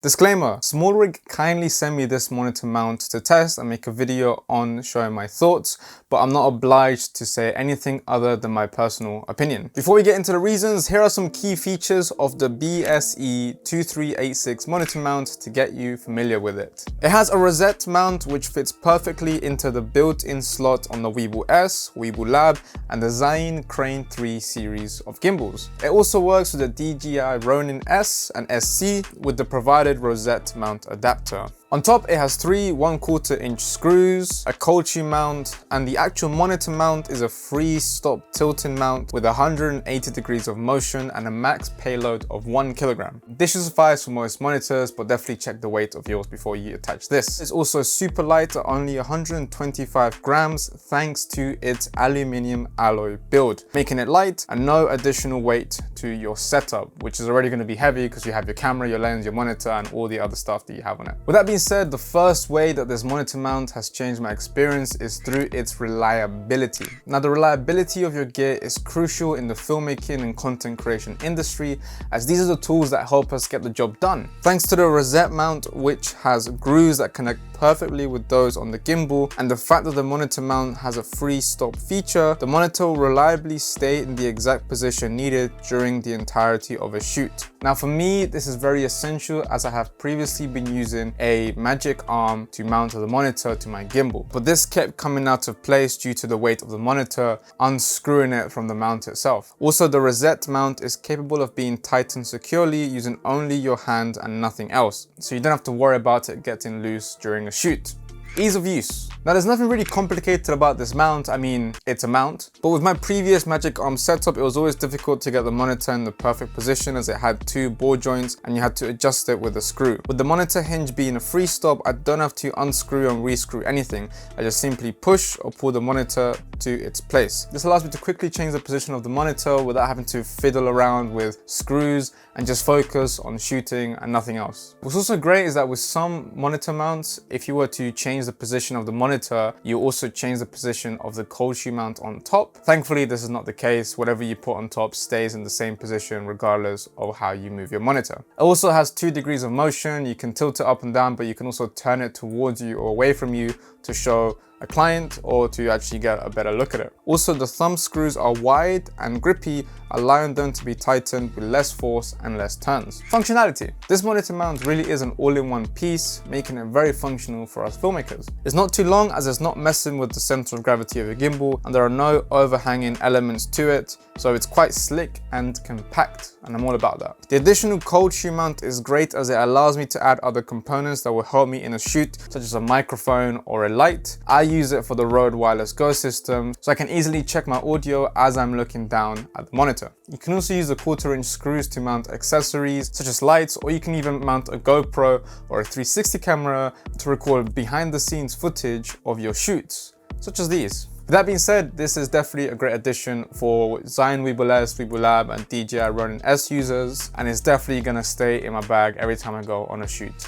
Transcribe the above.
Disclaimer, Small Rig kindly sent me this monitor mount to test and make a video on showing my thoughts, but I'm not obliged to say anything other than my personal opinion. Before we get into the reasons, here are some key features of the BSE2386 monitor mount to get you familiar with it. It has a rosette mount which fits perfectly into the built-in slot on the Weeble S, Weeble Lab, and the Zine Crane 3 series of gimbals. It also works with the DJI Ronin S and SC with the provided rosette mount adapter. On top, it has three 1/4 inch screws, a Colchi mount, and the actual monitor mount is a free-stop tilting mount with 180 degrees of motion and a max payload of 1 kilogram. This should suffice for most monitors, but definitely check the weight of yours before you attach this. It's also super light at only 125 grams thanks to its aluminium alloy build, making it light and no additional weight to your setup, which is already going to be heavy because you have your camera, your lens, your monitor, and all the other stuff that you have on it. With that being said, the first way that this monitor mount has changed my experience is through its reliability. Now, the reliability of your gear is crucial in the filmmaking and content creation industry, as these are the tools that help us get the job done. Thanks to the rosette mount, which has grooves that connect perfectly with those on the gimbal, and the fact that the monitor mount has a free stop feature, the monitor will reliably stay in the exact position needed during the entirety of a shoot. Now, for me, this is very essential as I have previously been using a magic arm to mount the monitor to my gimbal, but this kept coming out of place due to the weight of the monitor, unscrewing it from the mount itself. Also, the rosette mount is capable of being tightened securely using only your hand and nothing else, so you don't have to worry about it getting loose during a shoot. Ease of use. Now, there's nothing really complicated about this mount. I mean, it's a mount, but with my previous magic arm setup, it was always difficult to get the monitor in the perfect position as it had two ball joints and you had to adjust it with a screw. With the monitor hinge being a free stop, I don't have to unscrew and rescrew anything. I just simply push or pull the monitor to its place. This allows me to quickly change the position of the monitor without having to fiddle around with screws and just focus on shooting and nothing else. What's also great is that with some monitor mounts, if you were to change the position of the monitor, you also change the position of the Colchi mount on top. Thankfully, this is not the case. Whatever you put on top stays in the same position regardless of how you move your monitor. It also has 2 degrees of motion. You can tilt it up and down, but you can also turn it towards you or away from you to show a client or to actually get a better look at it. Also, the thumb screws are wide and grippy, allowing them to be tightened with less force and less turns. Functionality. This monitor mount really is an all-in-one piece, making it very functional for us filmmakers. It's not too long as it's not messing with the center of gravity of your gimbal, and there are no overhanging elements to it, so it's quite slick and compact, and I'm all about that. The additional Colchi mount is great as it allows me to add other components that will help me in a shoot, such as a microphone or a light. I use it for the Rode Wireless Go system, so I can easily check my audio as I'm looking down at the monitor. You can also use the 1/4 inch screws to mount accessories such as lights, or you can even mount a GoPro or a 360 camera to record behind the scenes footage of your shoots, such as these. With that being said, this is definitely a great addition for Zine Weeble S, Weeble Lab, and DJI Ronin S users, and it's definitely gonna stay in my bag every time I go on a shoot.